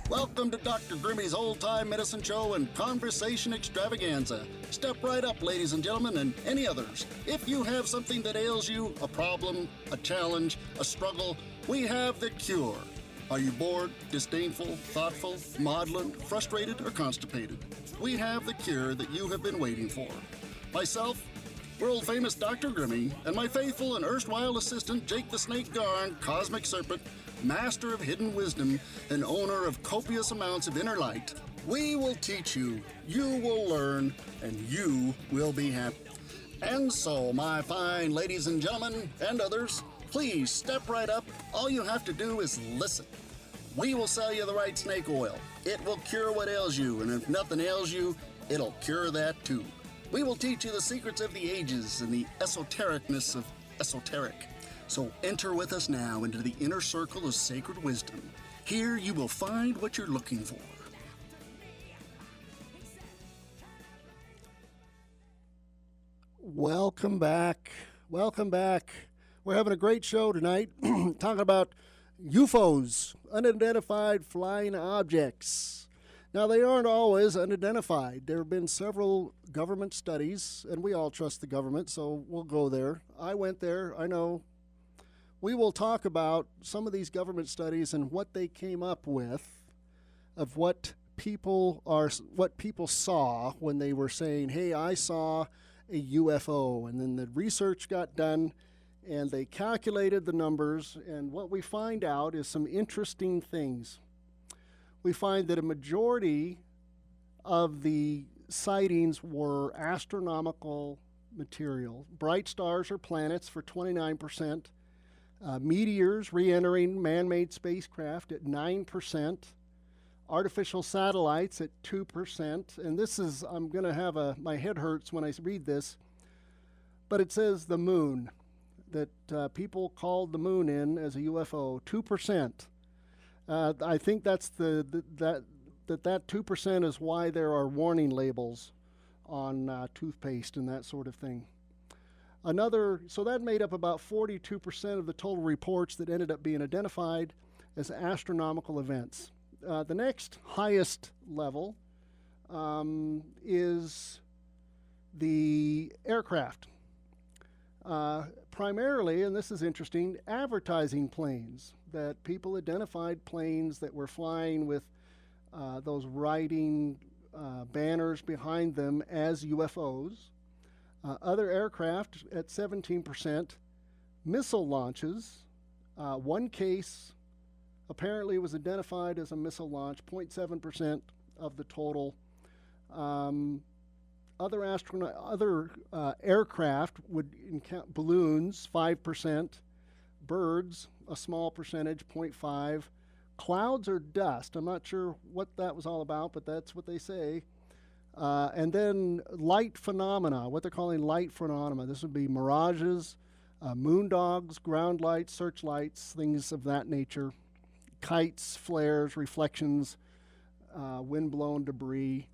Welcome to Dr. Grimmy's Old-Time Medicine Show and Conversation Extravaganza. Step right up, ladies and gentlemen, and any others. If you have something that ails you, a problem, a challenge, a struggle, we have the cure. Are you bored, disdainful, thoughtful, maudlin, frustrated, or constipated? We have the cure that you have been waiting for. Myself, world-famous Dr. Grimmy, and my faithful and erstwhile assistant, Jake the Snake Garn, Cosmic Serpent, master of hidden wisdom, and owner of copious amounts of inner light. We will teach you, you will learn, and you will be happy. And so, my fine ladies and gentlemen, and others, please step right up. All you have to do is listen. We will sell you the right snake oil. It will cure what ails you, and if nothing ails you, it'll cure that too. We will teach you the secrets of the ages and the esotericness of esoteric. So enter with us now into the inner circle of sacred wisdom. Here you will find what you're looking for. Welcome back. Welcome back. We're having a great show tonight, talking about UFO'S, unidentified flying objects. Now, they aren't always unidentified. There have been several government studies, and we all trust the government, so we'll go there. I went there, I know. We will talk about some of these government studies and what they came up with, of what people saw when they were saying, hey, I saw a UFO. And then the research got done, and they calculated the numbers, and what we find out is some interesting things. We find that a majority of the sightings were astronomical material. Bright stars or planets for 29%. Meteors re-entering man-made spacecraft at 9%, artificial satellites at 2%, and this is, I'm going to have my head hurts when I read this, but it says the moon, that people called the moon in as a UFO, 2%. I think that's that 2% is why there are warning labels on toothpaste and that sort of thing. So that made up about 42% of the total reports that ended up being identified as astronomical events. The next highest level is the aircraft. Primarily, and this is interesting, advertising planes, that people identified planes that were flying with those riding banners behind them as UFOs. Other aircraft at 17%, missile launches, one case apparently was identified as a missile launch, 0.7% of the total. Other aircraft would count balloons, 5%, birds, a small percentage, 0.5%, clouds or dust. I'm not sure what that was all about, but that's what they say. And then light phenomena, what they're calling light phenomena. This would be mirages, moon dogs, ground lights, searchlights, things of that nature, kites, flares, reflections, wind-blown debris.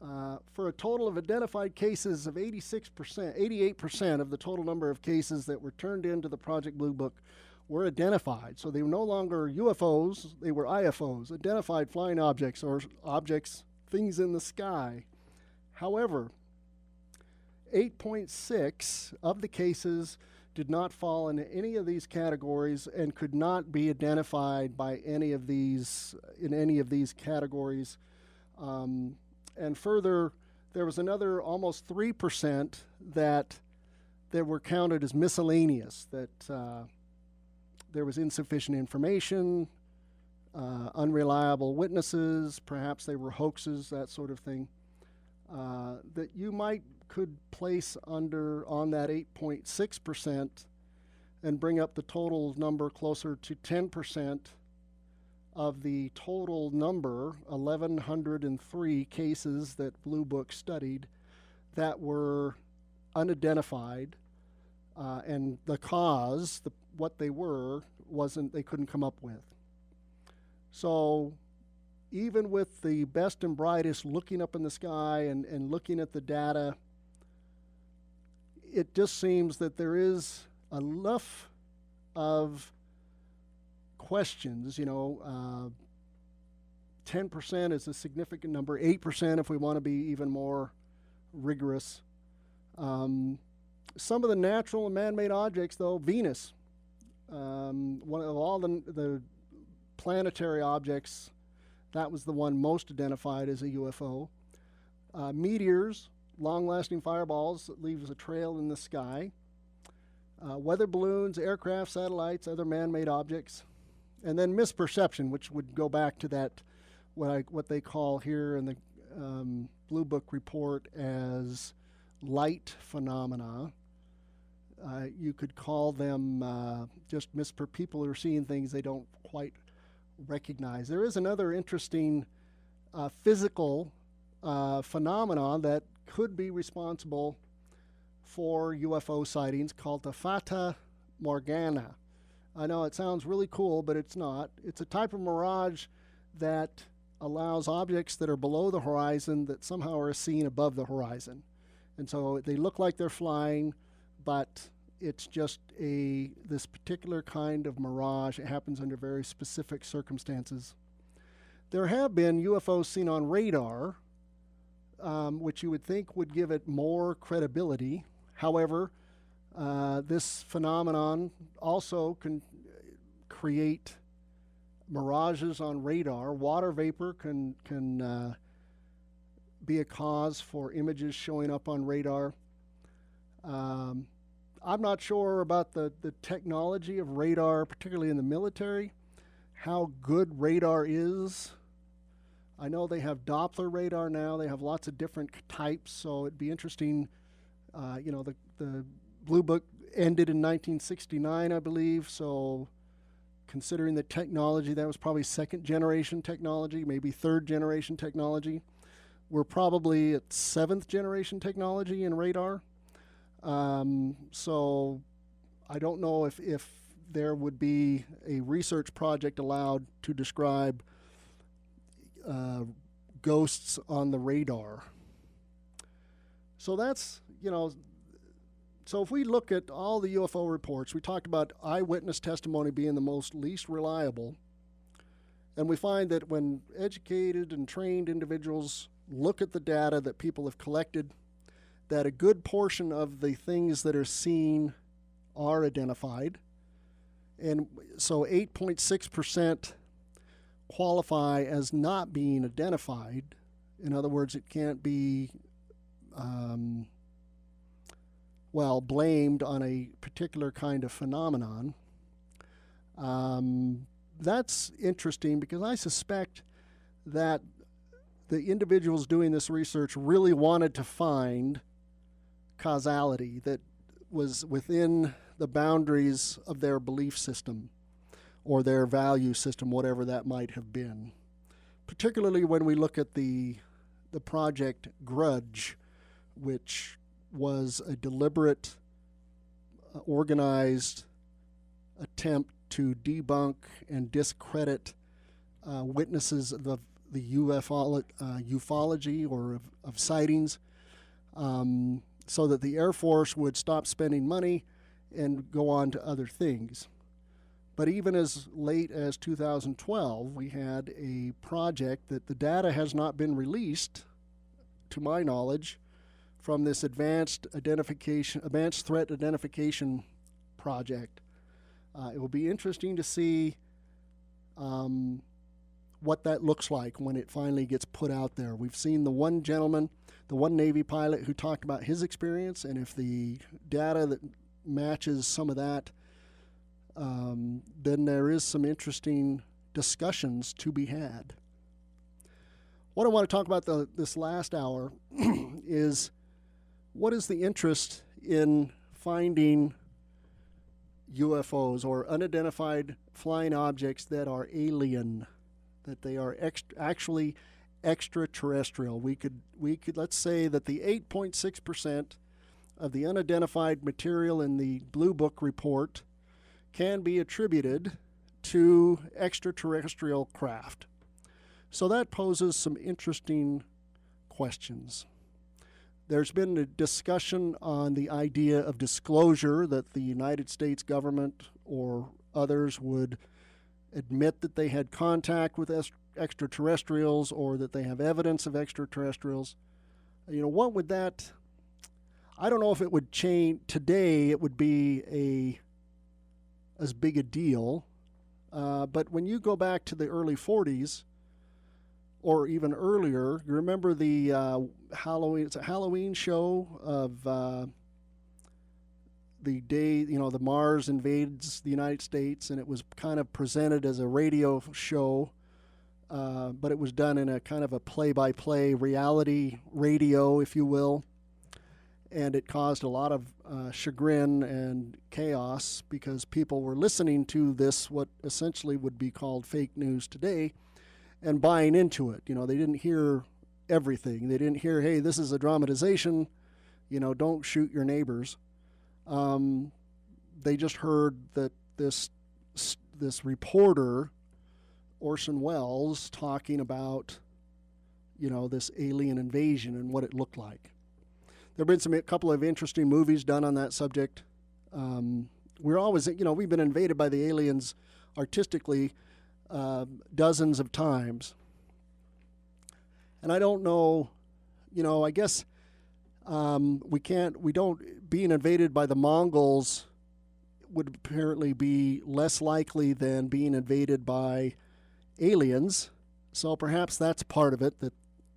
For a total of identified cases of 88% of the total number of cases that were turned into the Project Blue Book were identified. So they were no longer UFOs, they were IFOs, identified flying objects or objects, things in the sky. However, 8.6 of the cases did not fall into any of these categories and could not be identified by any of these categories. And further, there was another almost 3% that were counted as miscellaneous, that there was insufficient information, unreliable witnesses, perhaps they were hoaxes, that sort of thing, that you could place on that 8.6% and bring up the total number closer to 10% of the total number, 1,103 cases that Blue Book studied that were unidentified, and the cause, what they were, they couldn't come up with. So even with the best and brightest looking up in the sky and looking at the data, it just seems that there is enough of questions. 10% is a significant number, 8% if we want to be even more rigorous. Some of the natural and man-made objects, though, Venus, one of all the planetary objects, that was the one most identified as a UFO. Meteors, long-lasting fireballs that leaves a trail in the sky. Weather balloons, aircraft, satellites, other man-made objects. And then misperception, which would go back to that, what they call here in the Blue Book report as light phenomena. You could call them just people who are seeing things they don't quite recognize. There is another interesting physical phenomenon that could be responsible for UFO sightings called the Fata Morgana. I know it sounds really cool, but it's not. It's a type of mirage that allows objects that are below the horizon that somehow are seen above the horizon. And so they look like they're flying, but it's just this particular kind of mirage. It happens under very specific circumstances. There have been UFOs seen on radar, which you would think would give it more credibility. However, this phenomenon also can create mirages on radar. Water vapor can be a cause for images showing up on radar. I'm not sure about the technology of radar, particularly in the military, how good radar is. I know they have Doppler radar now. They have lots of different types, so it'd be interesting. The Blue Book ended in 1969, I believe, so considering the technology, that was probably second-generation technology, maybe third-generation technology. We're probably at seventh-generation technology in radar. So I don't know if there would be a research project allowed to describe ghosts on the radar. So that's, so if we look at all the UFO reports, we talked about eyewitness testimony being the least reliable. And we find that when educated and trained individuals look at the data that people have collected, that a good portion of the things that are seen are identified. And so 8.6% qualify as not being identified. In other words, it can't be, blamed on a particular kind of phenomenon. That's interesting because I suspect that the individuals doing this research really wanted to find causality that was within the boundaries of their belief system or their value system, whatever that might have been. Particularly when we look at the Project Grudge, which was a deliberate, organized attempt to debunk and discredit witnesses of the ufology or of sightings, so that the Air Force would stop spending money and go on to other things. But even as late as 2012, we had a project that the data has not been released, to my knowledge, from this advanced threat identification project. It will be interesting to see what that looks like when it finally gets put out there. We've seen the one gentleman, the one Navy pilot who talked about his experience, and if the data that matches some of that, then there is some interesting discussions to be had. What I want to talk about this last hour is what is the interest in finding UFOs or unidentified flying objects that are alien, that they are actually extraterrestrial. We could let's say that the 8.6% of the unidentified material in the Blue Book report can be attributed to extraterrestrial craft. So that poses some interesting questions. There's been a discussion on the idea of disclosure, that the United States government or others would admit that they had contact with extraterrestrials or that they have evidence of extraterrestrials. What would that... I don't know if it would change. Today it would be as big a deal. But when you go back to the early 40s, or even earlier, you remember the Halloween show of the day, the Mars invades the United States, and it was kind of presented as a radio show, but it was done in a kind of a play-by-play reality radio, if you will. And it caused a lot of chagrin and chaos because people were listening to this, what essentially would be called fake news today, and buying into it. They didn't hear everything. They didn't hear, hey, this is a dramatization, don't shoot your neighbors. They just heard that this reporter, Orson Welles, talking about, this alien invasion and what it looked like. There have been a couple of interesting movies done on that subject. We're always, we've been invaded by the aliens artistically dozens of times. And I don't know, I guess being invaded by the Mongols would apparently be less likely than being invaded by aliens. So perhaps that's part of it, that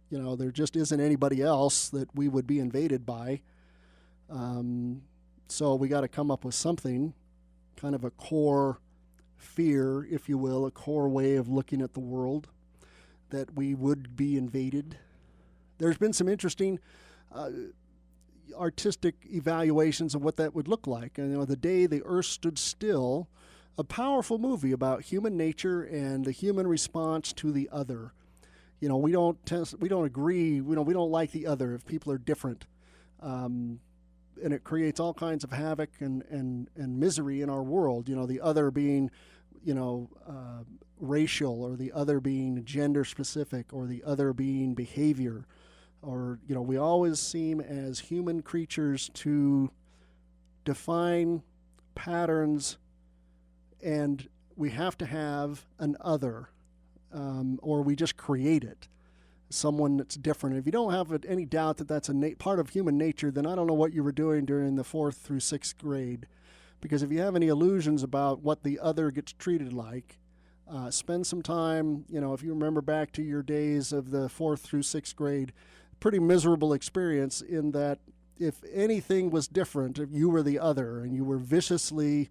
there just isn't anybody else that we would be invaded by. So we got to come up with something, kind of a core fear, if you will, a core way of looking at the world, that we would be invaded. There's been some interesting artistic evaluations of what that would look like. And, The Day the Earth Stood Still, a powerful movie about human nature and the human response to the other. We don't agree. We don't like the other if people are different, and it creates all kinds of havoc and misery in our world. The other being, racial, or the other being gender specific, or the other being behavior, or we always seem as human creatures to define patterns, and we have to have an other. Or we just create it, someone that's different. If you don't have any doubt that that's a part of human nature, then I don't know what you were doing during the 4th through 6th grade. Because if you have any illusions about what the other gets treated like, spend some time, if you remember back to your days of the 4th through 6th grade, pretty miserable experience in that if anything was different, if you were the other and you were viciously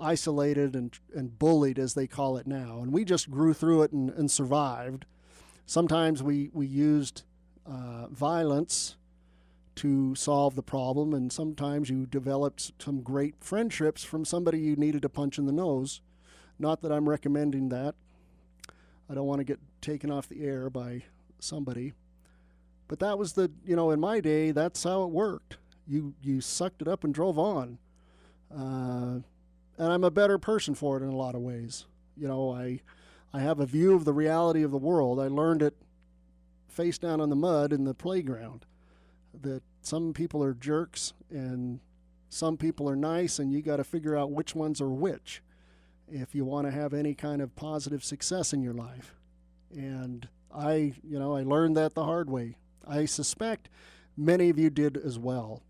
isolated and bullied, as they call it now. And we just grew through it and survived. Sometimes we used violence to solve the problem, and sometimes you developed some great friendships from somebody you needed to punch in the nose. Not that I'm recommending that. I don't want to get taken off the air by somebody. But that was in my day, that's how it worked. You sucked it up and drove on. And I'm a better person for it in a lot of ways. I have a view of the reality of the world. I learned it face down on the mud in the playground, that some people are jerks and some people are nice, and you got to figure out which ones are which if you want to have any kind of positive success in your life. And I learned that the hard way. I suspect many of you did as well.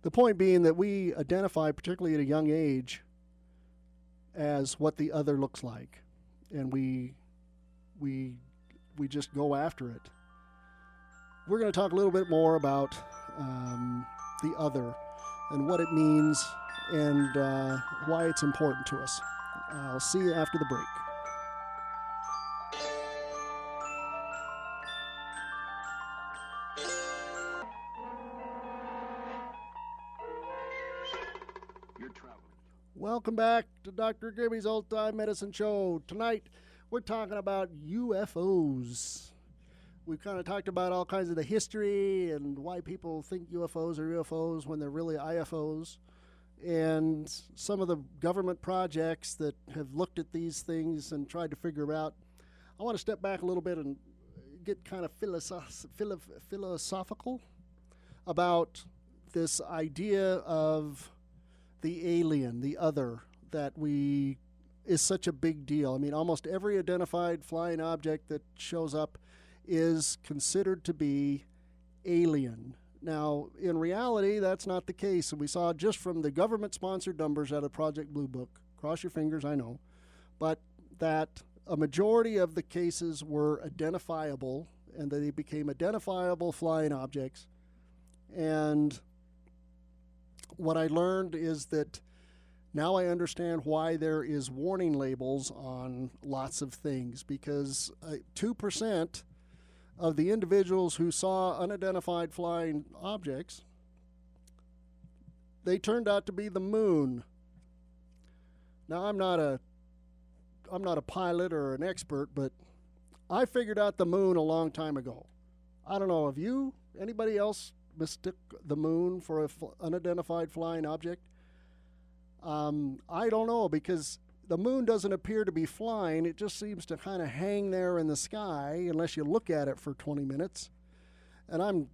The point being that we identify, particularly at a young age, as what the other looks like, and we just go after it. We're going to talk a little bit more about the other and what it means and why it's important to us. I'll see you after the break. Welcome back to Dr. Grimmy's Old Time Medicine Show. Tonight, we're talking about UFOs. We've kind of talked about all kinds of the history and why people think UFOs are UFOs when they're really IFOs, and some of the government projects that have looked at these things and tried to figure out. I want to step back a little bit and get kind of philosophical about this idea of the alien, the other, that we is such a big deal. I mean, almost every identified flying object that shows up is considered to be alien. Now, in reality, that's not the case. And we saw just from the government-sponsored numbers out of Project Blue Book, cross your fingers, I know, but that a majority of the cases were identifiable, and that they became identifiable flying objects. And what I learned is that now I understand why there is warning labels on lots of things, because 2% of the individuals who saw unidentified flying objects, they turned out to be the moon. Now, I'm not a pilot or an expert, but I figured out the moon a long time ago. I don't know if anybody else mistook the moon for an unidentified flying object? I don't know, because the moon doesn't appear to be flying. It just seems to kind of hang there in the sky unless you look at it for 20 minutes. And I'm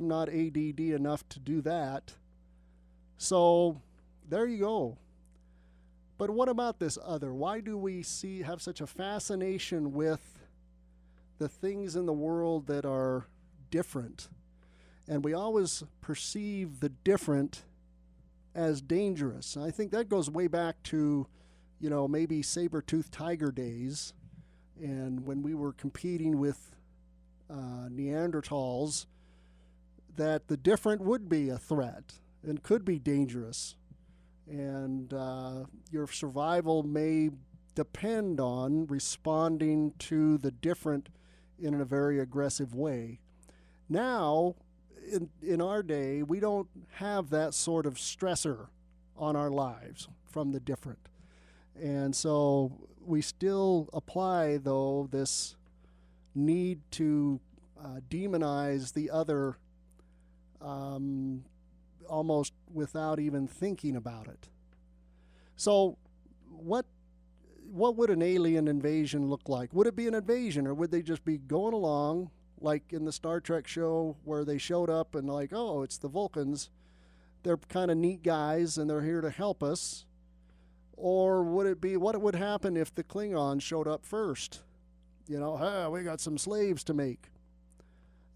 not ADD enough to do that. So there you go. But what about this other? Why do we have such a fascination with the things in the world that are different? And we always perceive the different as dangerous. And I think that goes way back to, maybe saber-toothed tiger days, and when we were competing with Neanderthals, that the different would be a threat and could be dangerous. And your survival may depend on responding to the different in a very aggressive way. Now, in our day, we don't have that sort of stressor on our lives from the different. And so we still apply, though, this need to demonize the other almost without even thinking about it. So what would an alien invasion look like? Would it be an invasion, or would they just be going along like in the Star Trek show where they showed up and like, oh, it's the Vulcans. They're kind of neat guys and they're here to help us. Or would it be what would happen if the Klingons showed up first? We got some slaves to make.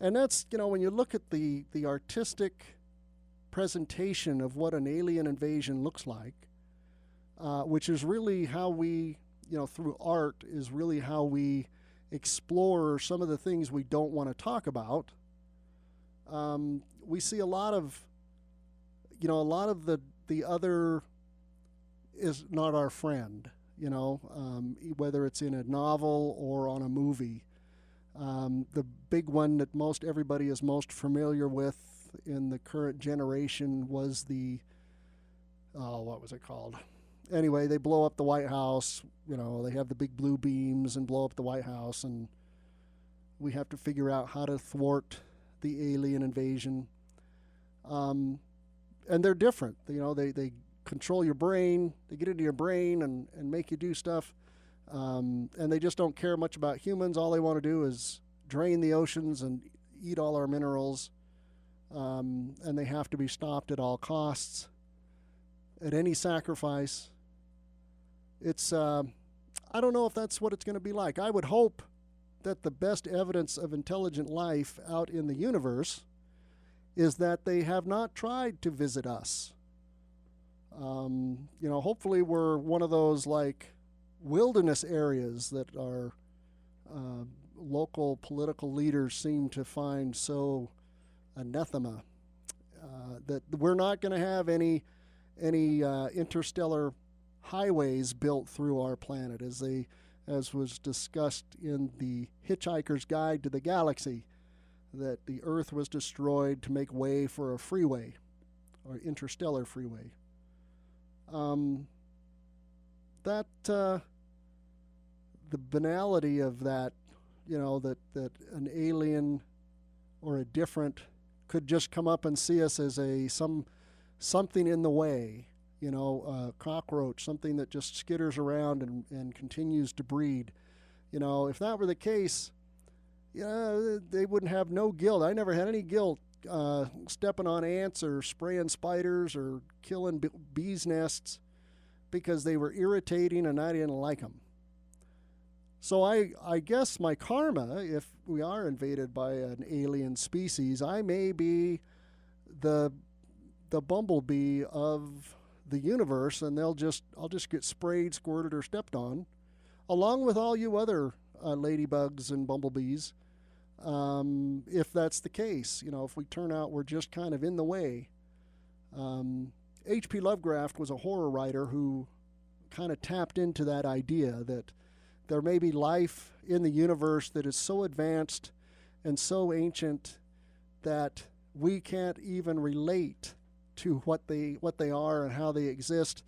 And that's, when you look at the artistic presentation of what an alien invasion looks like, which is really how we, through art, is really how we explore some of the things we don't want to talk about. We see a lot of the other is not our friend, whether it's in a novel or on a movie. The big one that everybody is most familiar with in the current generation was what was it called? Anyway, they blow up the White House. They have the big blue beams and blow up the White House, and we have to figure out how to thwart the alien invasion. And they're different. They control your brain. They get into your brain and make you do stuff. And they just don't care much about humans. All they want to do is drain the oceans and eat all our minerals. And they have to be stopped at all costs, at any sacrifice. It's, I don't know if that's what it's going to be like. I would hope that the best evidence of intelligent life out in the universe is that they have not tried to visit us. Hopefully we're one of those like wilderness areas that our local political leaders seem to find so anathema, that we're not going to have any interstellar highways built through our planet, as was discussed in the Hitchhiker's Guide to the Galaxy, that the Earth was destroyed to make way for a freeway, or interstellar freeway. The banality of that, that an alien or a different could just come up and see us as something in the way, a cockroach, something that just skitters around and continues to breed. If that were the case, they wouldn't have no guilt. I never had any guilt stepping on ants or spraying spiders or killing bees' nests. because they were irritating and I didn't like them. So I guess my karma, if we are invaded by an alien species, I may be the bumblebee of the universe, and I'll just get sprayed, squirted, or stepped on, along with all you other ladybugs and bumblebees. If that's the case, if we turn out we're just kind of in the way. H.P. Lovecraft was a horror writer who kind of tapped into that idea that there may be life in the universe that is so advanced and so ancient that we can't even relate to what they are and how they exist,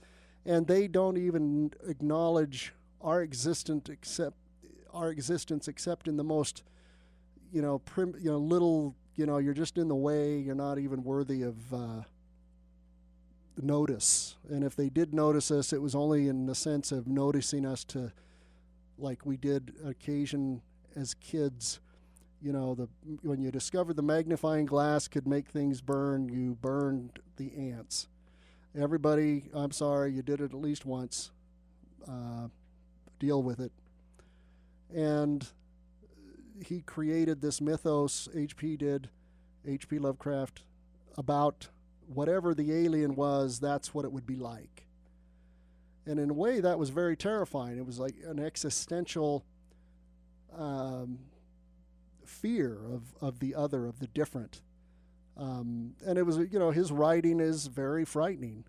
and they don't even acknowledge our existence except in the most little, you're just in the way, you're not even worthy of notice. And if they did notice us, it was only in the sense of noticing us to, like we did occasion as kids, when you discovered the magnifying glass could make things burn, you burned the ants. Everybody, I'm sorry, you did it at least once. Deal with it. And he created this mythos, H.P. Lovecraft, about whatever the alien was, that's what it would be like. And in a way, that was very terrifying. It was like an existential fear of the other, of the different. And it was, his writing is very frightening.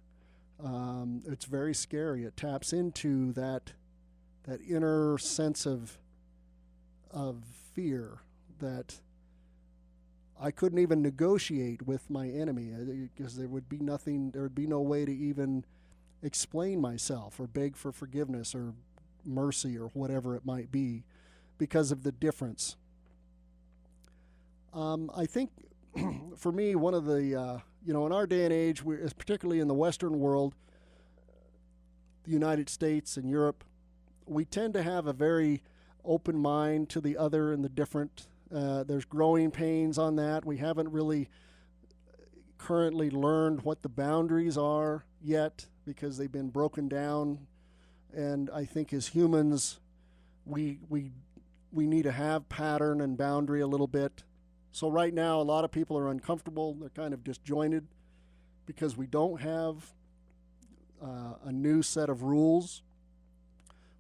It's very scary. It taps into that inner sense of fear that I couldn't even negotiate with my enemy, because there would be no way to even explain myself or beg for forgiveness or mercy or whatever it might be because of the difference. I think for me, one of the, in our day and age, particularly in the Western world, the United States and Europe, we tend to have a very open mind to the other and the different. There's growing pains on that. We haven't really currently learned what the boundaries are yet because they've been broken down. And I think as humans, we need to have pattern and boundary a little bit. So right now, a lot of people are uncomfortable. They're kind of disjointed because we don't have a new set of rules.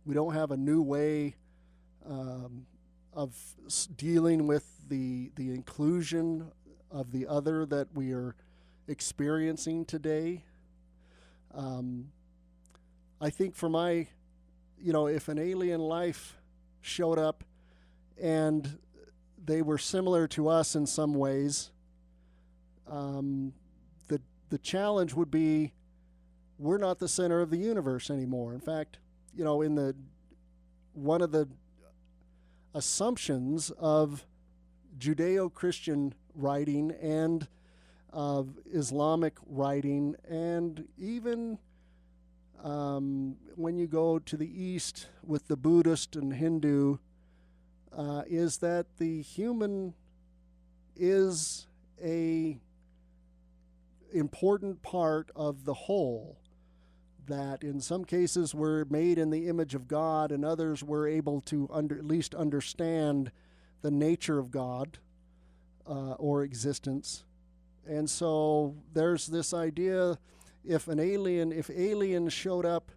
We don't have a new way of dealing with the inclusion of the other that we are experiencing today. I think for my, if an alien life showed up and they were similar to us in some ways, the challenge would be we're not the center of the universe anymore. In fact, one of the assumptions of Judeo-Christian writing and of Islamic writing, and even when you go to the East with the Buddhist and Hindu, is that the human is a important part of the whole, that in some cases we're made in the image of God, and others we're able to at least understand the nature of God or existence. And so there's this idea, if aliens showed up,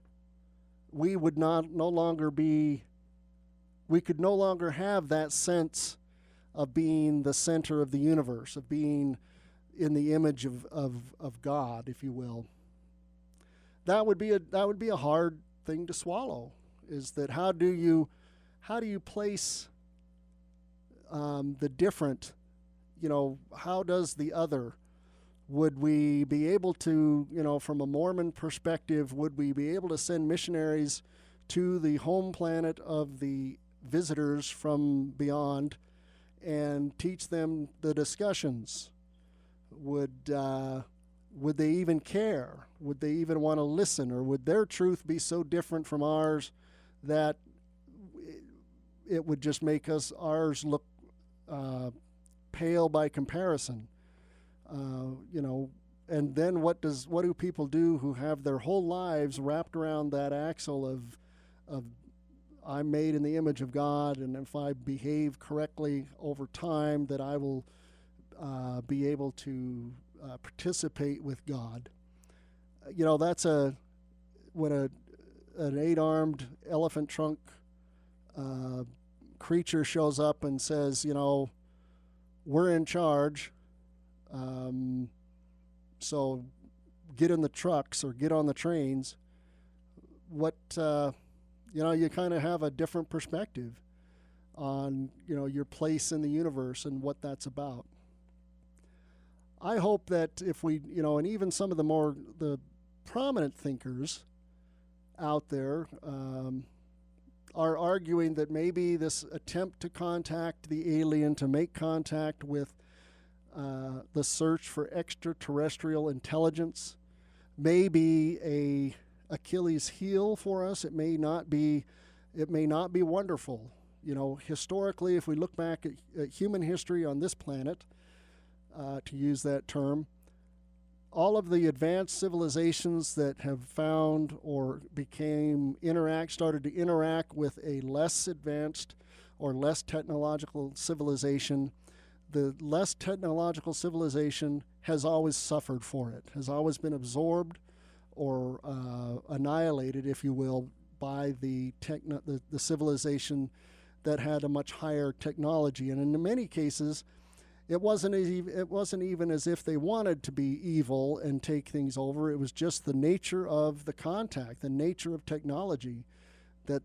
we could no longer have that sense of being the center of the universe, of being in the image of God, if you will. That would be a hard thing to swallow. Is that how do you place the different? How does the other? Would we be able to, from a Mormon perspective, would we be able to send missionaries to the home planet of the visitors from beyond and teach them the discussions? Would they even care? Would they even want to listen? Or would their truth be so different from ours that it would just make ours look pale by comparison? and then what do people do who have their whole lives wrapped around that axle of I'm made in the image of God, and if I behave correctly over time, that I will be able to participate with God. That's when an 8-armed elephant trunk creature shows up and says, we're in charge, so get in the trucks or get on the trains. You kind of have a different perspective on, your place in the universe and what that's about. I hope that if we, and even some of the prominent thinkers out there are arguing that maybe this attempt to contact the alien, to make contact with the search for extraterrestrial intelligence, may be a Achilles heel for us. It may not be wonderful. Historically, if we look back at human history on this planet, to use that term, all of the advanced civilizations that have found or started to interact with a less advanced or less technological civilization, the less technological civilization has always suffered for it, has always been absorbed or annihilated, if you will, by the civilization that had a much higher technology. And in many cases, it wasn't even as if they wanted to be evil and take things over. It was just the nature of the contact, the nature of technology, that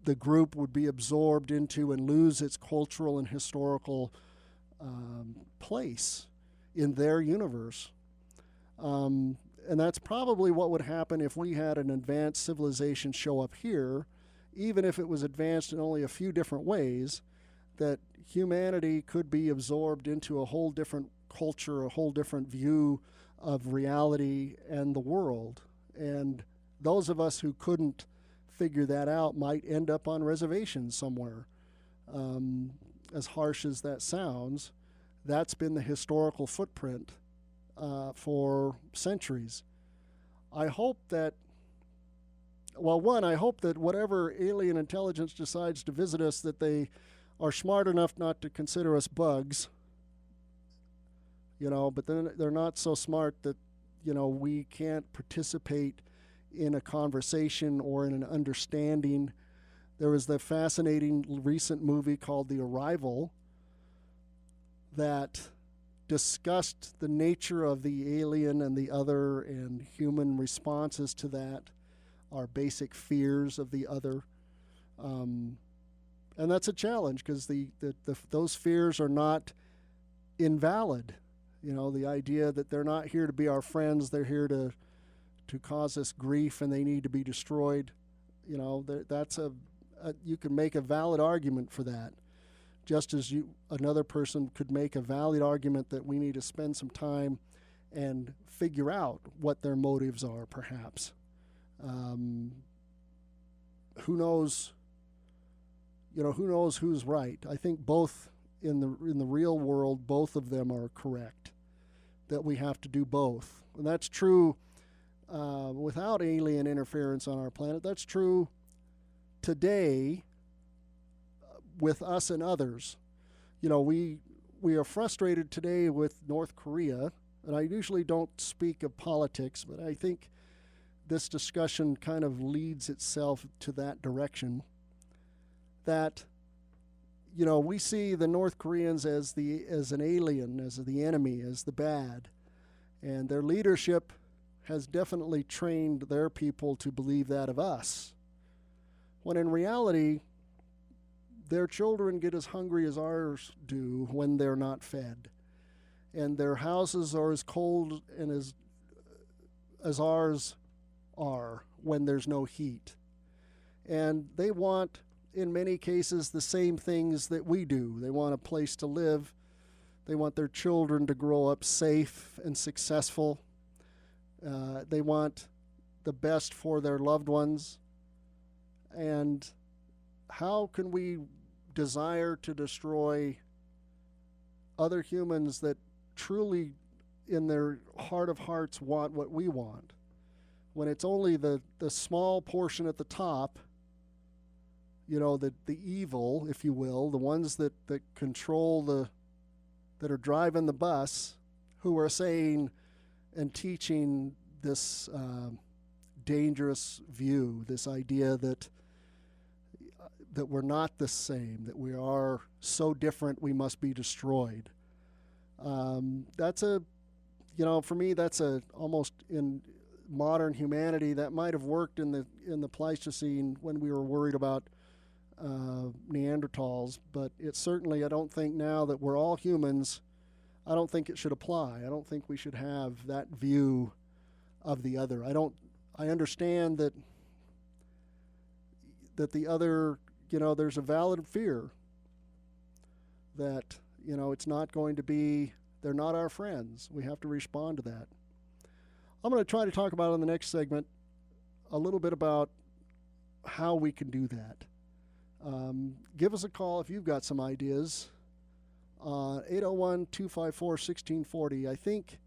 the group would be absorbed into and lose its cultural and historical place in their universe. And that's probably what would happen if we had an advanced civilization show up here, even if it was advanced in only a few different ways, that humanity could be absorbed into a whole different culture, a whole different view of reality and the world. And those of us who couldn't figure that out might end up on reservations somewhere. As harsh as that sounds, that's been the historical footprint for centuries. I hope that whatever alien intelligence decides to visit us, that they are smart enough not to consider us bugs, but then they're not so smart that, we can't participate in a conversation or in an understanding. There was the fascinating recent movie called The Arrival that discussed the nature of the alien and the other and human responses to that, our basic fears of the other. And that's a challenge because those fears are not invalid. The idea that they're not here to be our friends, they're here to cause us grief and they need to be destroyed. That's you can make a valid argument for that. Just as another person could make a valid argument that we need to spend some time and figure out what their motives are, perhaps. Who knows? Who knows who's right? I think both in the real world, both of them are correct. That we have to do both, and that's true without alien interference on our planet. That's true today with us and others. We are frustrated today with North Korea, and I usually don't speak of politics, but I think this discussion kind of leads itself to that direction. That, we see the North Koreans as an alien, as the enemy, as the bad. And their leadership has definitely trained their people to believe that of us. When in reality, their children get as hungry as ours do when they're not fed. And their houses are as cold and as ours are when there's no heat. And they want, in many cases, the same things that we do. They want a place to live. They want their children to grow up safe and successful. They want the best for their loved ones. And how can we desire to destroy other humans that truly in their heart of hearts want what we want, when it's only the small portion at the top, the evil, if you will, the ones that control that are driving the bus, who are saying and teaching this dangerous view, this idea that we're not the same, that we are so different we must be destroyed. That's for me, that's almost in modern humanity that might have worked in the Pleistocene when we were worried about Neanderthals, but it certainly, I don't think now that we're all humans, I don't think it should apply. I don't think we should have that view of the other. I understand that the other, there's a valid fear that, it's not going to be, they're not our friends. We have to respond to that. I'm going to try to talk about in the next segment a little bit about how we can do that. Give us a call if you've got some ideas. 801-254-1640. I think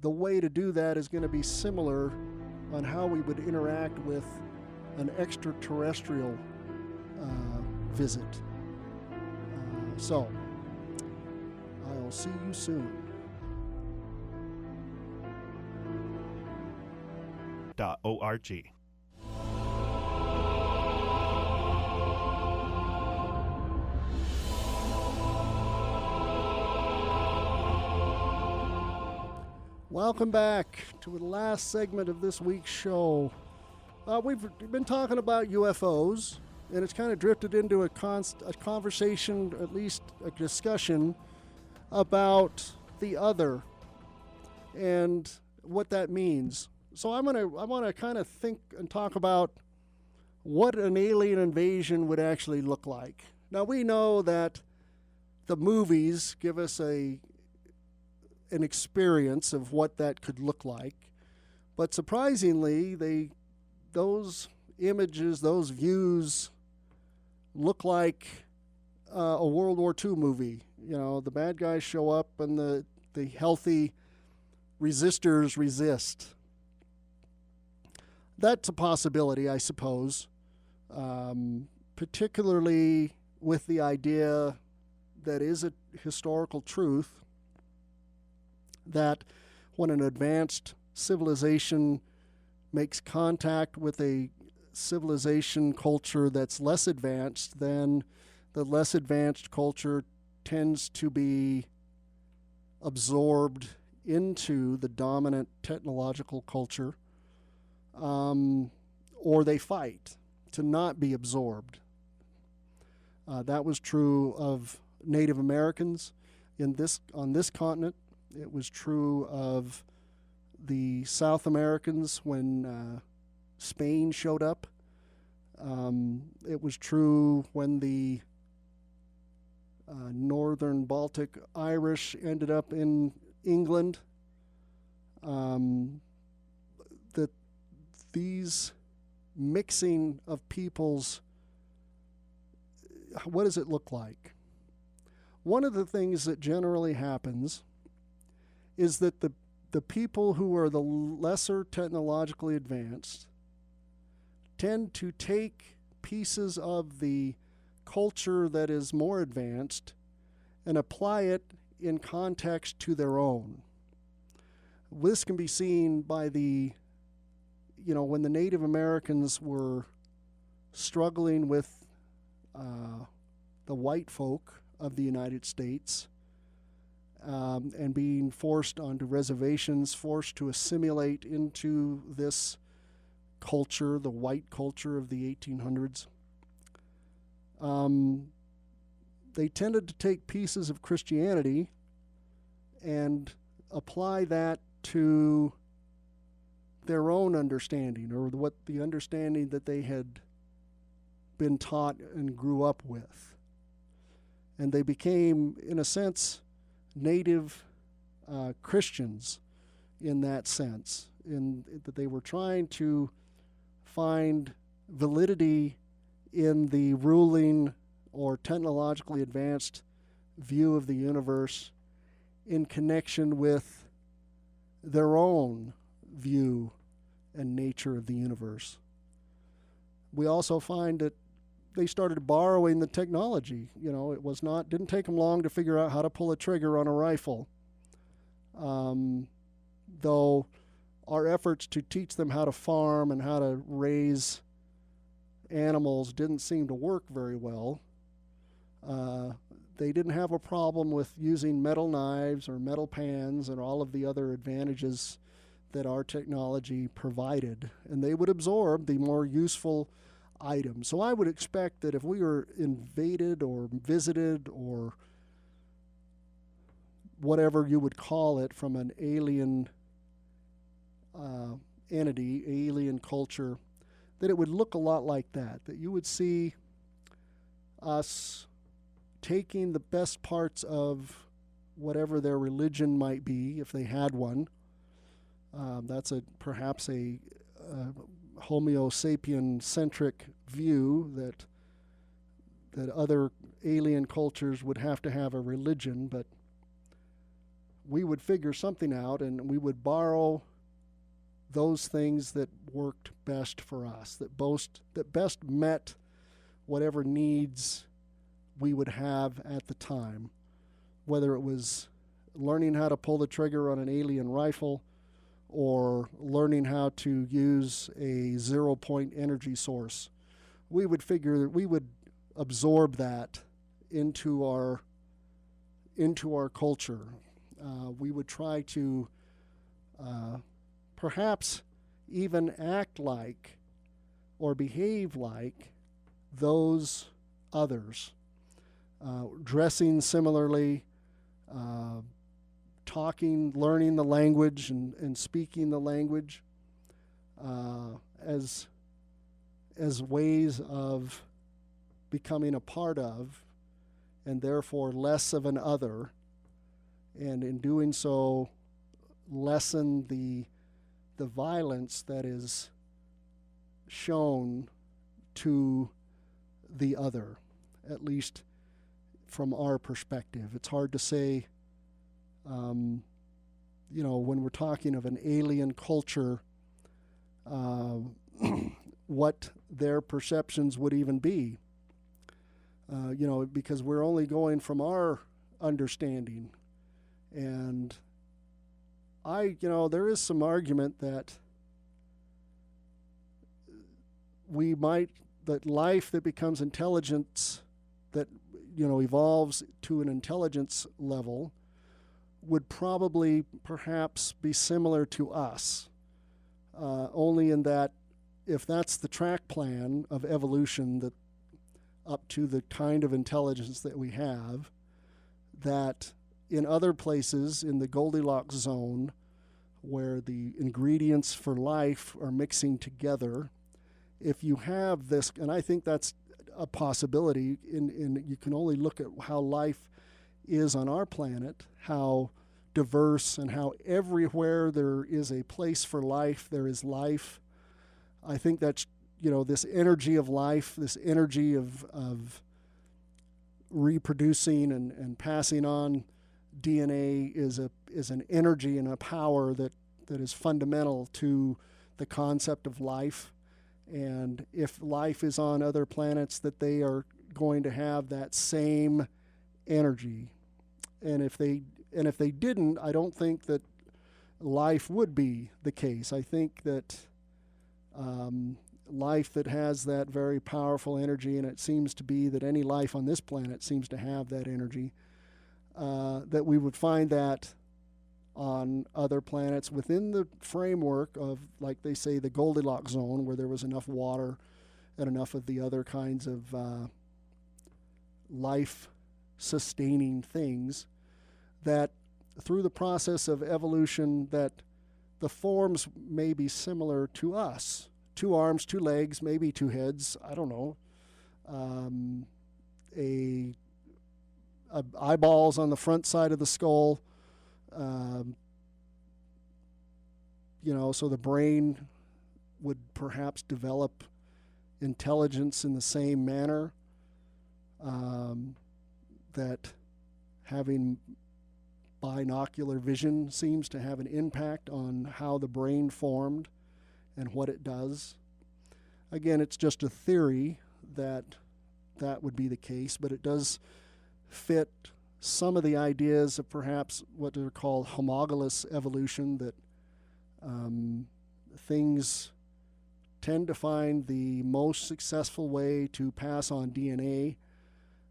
the way to do that is going to be similar on how we would interact with an extraterrestrial visit. So, I'll see you soon. .org. Welcome back to the last segment of this week's show. We've been talking about UFOs, and it's kind of drifted into a conversation, at least a discussion, about the other and what that means. So I want to kind of think and talk about what an alien invasion would actually look like. Now, we know that the movies give us an experience of what that could look like, but surprisingly, those images, those views, look like a World War II movie. The bad guys show up and the healthy resistors resist. That's a possibility, I suppose, particularly with the idea that is a historical truth that when an advanced civilization makes contact with a civilization culture that's less advanced, then the less advanced culture tends to be absorbed into the dominant technological culture, or they fight to not be absorbed. That was true of Native Americans on this continent. It was true of the South Americans when Spain showed up. It was true when the Northern Baltic Irish ended up in England. That these mixing of peoples, what does it look like? One of the things that generally happens is that the people who are the lesser technologically advanced tend to take pieces of the culture that is more advanced and apply it in context to their own. This can be seen by when the Native Americans were struggling with the white folk of the United States, and being forced onto reservations, forced to assimilate into this culture, the white culture of the 1800s. They tended to take pieces of Christianity and apply that to their own understanding, or the understanding that they had been taught and grew up with. And they became, in a sense, native Christians in that sense, in that they were trying to find validity in the ruling or technologically advanced view of the universe in connection with their own view and nature of the universe. We also find that they started borrowing the technology. You know, didn't take them long to figure out how to pull a trigger on a rifle. Though our efforts to teach them how to farm and how to raise animals didn't seem to work very well. They didn't have a problem with using metal knives or metal pans and all of the other advantages that our technology provided, and they would absorb the more useful items. So I would expect that if we were invaded or visited or whatever you would call it from an alien entity, alien culture, that it would look a lot like that you would see us taking the best parts of whatever their religion might be, if they had one. That's perhaps a Homo sapien-centric view that other alien cultures would have to have a religion, but we would figure something out and we would borrow those things that worked best for us, that best met whatever needs we would have at the time, whether it was learning how to pull the trigger on an alien rifle or learning how to use a zero-point energy source. We would figure that we would absorb that into our culture. We would try to perhaps even act like or behave like those others, dressing similarly, talking, learning the language and speaking the language as ways of becoming a part of and therefore less of an other, and in doing so lessen the violence that is shown to the other, at least from our perspective. It's hard to say, when we're talking of an alien culture, what their perceptions would even be, because we're only going from our understanding. And there is some argument that that life that becomes intelligence, that, evolves to an intelligence level, would probably perhaps be similar to us, only in that if that's the track plan of evolution, that up to the kind of intelligence that we have, that in other places in the Goldilocks zone where the ingredients for life are mixing together, if you have this, and I think that's a possibility, you can only look at how life is on our planet, how diverse and how everywhere there is a place for life, there is life. I think that's, this energy of life, this energy of reproducing and passing on DNA is an energy and a power that is fundamental to the concept of life. And if life is on other planets, that they are going to have that same energy. And if they didn't, I don't think that life would be the case. I think that life that has that very powerful energy, and it seems to be that any life on this planet seems to have that energy, that we would find that on other planets within the framework of, like they say, the Goldilocks zone, where there was enough water and enough of the other kinds of life-sustaining things, that through the process of evolution, that the forms may be similar to us. 2 arms, 2 legs, maybe 2 heads, I don't know. Eyeballs on the front side of the skull. So the brain would perhaps develop intelligence in the same manner, that having binocular vision seems to have an impact on how the brain formed and what it does. Again, it's just a theory that that would be the case, but it does fit some of the ideas of perhaps what are called homologous evolution, that things tend to find the most successful way to pass on DNA.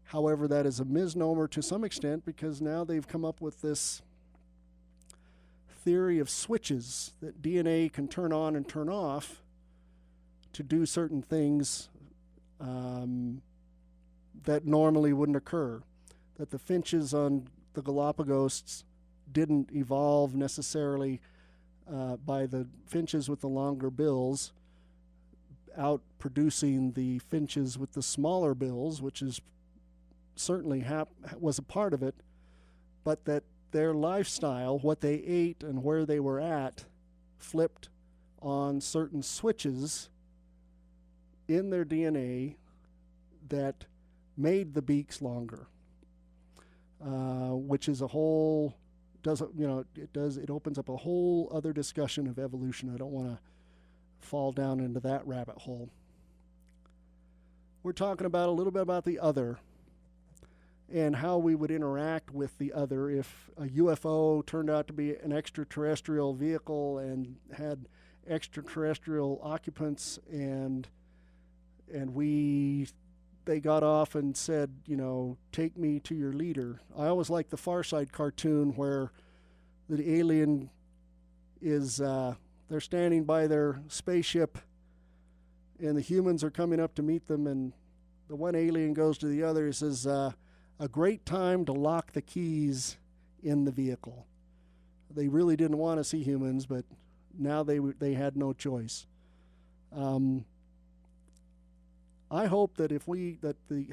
However, that is a misnomer to some extent, because now they've come up with this theory of switches that DNA can turn on and turn off to do certain things that normally wouldn't occur. That the finches on the Galapagos didn't evolve necessarily by the finches with the longer bills out producing the finches with the smaller bills, which is certainly was a part of it, but that their lifestyle, what they ate and where they were at, flipped on certain switches in their DNA that made the beaks longer, which is a whole it opens up a whole other discussion of evolution. I don't want to fall down into that rabbit hole. We're talking about a little bit about the other and how we would interact with the other if a UFO turned out to be an extraterrestrial vehicle and had extraterrestrial occupants, and they got off and said, take me to your leader. I always like the Far Side cartoon where the alien is they're standing by their spaceship and the humans are coming up to meet them, and the one alien goes to the other and says, a great time to lock the keys in the vehicle. They really didn't want to see humans, but now they had no choice. I hope that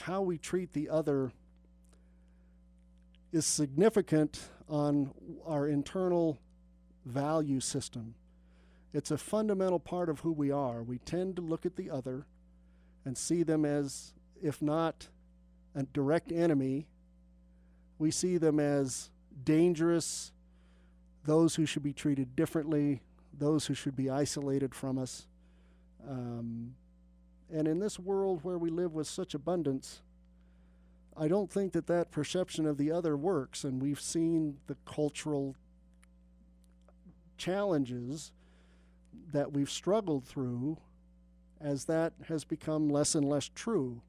how we treat the other is significant on our internal value system. It's a fundamental part of who we are. We tend to look at the other and see them as, if not a direct enemy, we see them as dangerous, those who should be treated differently, those who should be isolated from us. And in this world where we live with such abundance, I don't think that perception of the other works. And we've seen the cultural challenges that we've struggled through as that has become less and less true.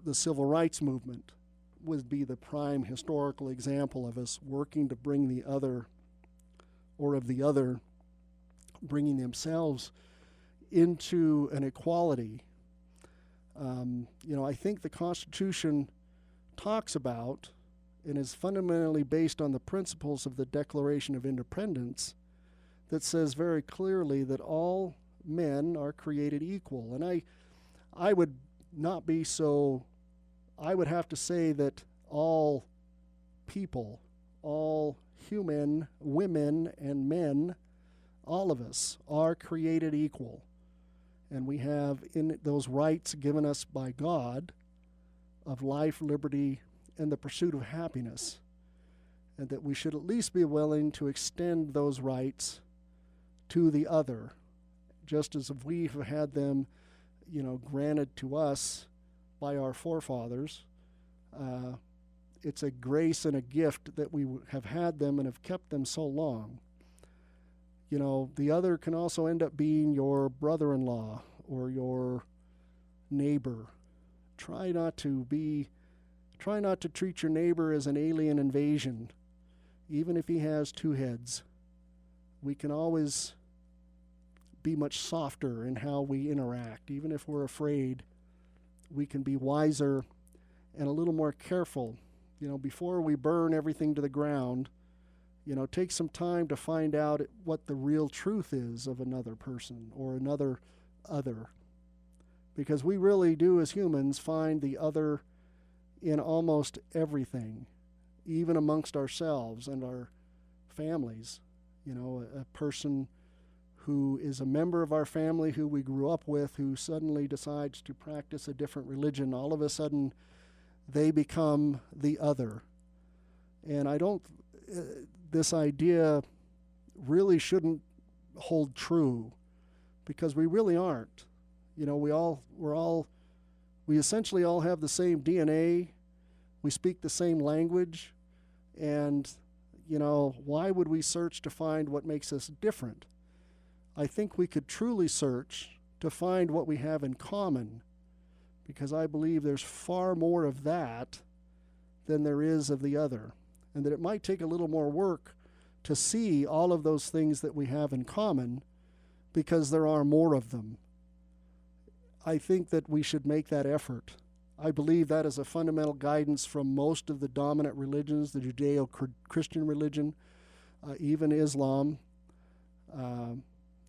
The civil rights movement would be the prime historical example of us working to bring the other, or of the other bringing themselves into an equality. I think the Constitution talks about and is fundamentally based on the principles of the Declaration of Independence that says very clearly that all men are created equal. And I would not be so, I would have to say that all people, all human, women and men, all of us are created equal. And we have in those rights given us by God of life, liberty, and the pursuit of happiness. And that we should at least be willing to extend those rights to the other, just as if we have had them, granted to us by our forefathers. It's a grace and a gift that we have had them and have kept them so long. The other can also end up being your brother-in-law or your neighbor. Try not to treat your neighbor as an alien invasion, even if he has two heads. We can always be much softer in how we interact. Even if we're afraid, we can be wiser and a little more careful. Before we burn everything to the ground, take some time to find out what the real truth is of another person or another other. Because we really do, as humans, find the other in almost everything, even amongst ourselves and our families. A person who is a member of our family who we grew up with, who suddenly decides to practice a different religion, all of a sudden they become the other. And I don't, this idea really shouldn't hold true, because we really aren't. You know, we essentially all have the same DNA. We speak the same language. And, you know, why would we search to find what makes us different? I think we could truly search to find what we have in common, because I believe there's far more of that than there is of the other, and that it might take a little more work to see all of those things that we have in common, because there are more of them. I think that we should make that effort. I believe that is a fundamental guidance from most of the dominant religions, the Judeo-Christian religion, even Islam,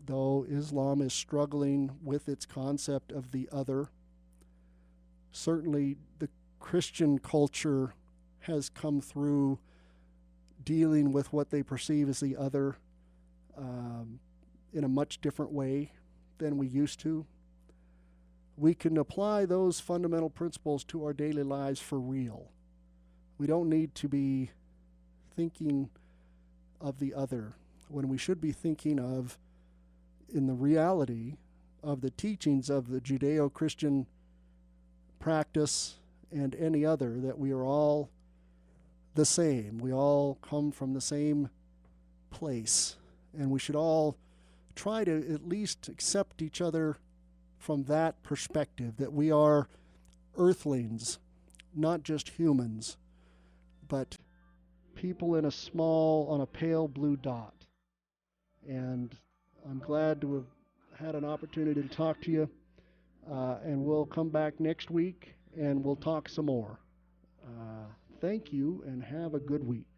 though Islam is struggling with its concept of the other. Certainly the Christian culture has come through dealing with what they perceive as the other in a much different way than we used to. We can apply those fundamental principles to our daily lives for real. We don't need to be thinking of the other when we should be thinking of, in the reality of the teachings of the Judeo-Christian practice and any other, that we are all the same. We all come from the same place, and we should all try to at least accept each other from that perspective, that we are earthlings, not just humans, but people on a pale blue dot. And I'm glad to have had an opportunity to talk to you, and we'll come back next week and we'll talk some more. Thank you, and have a good week.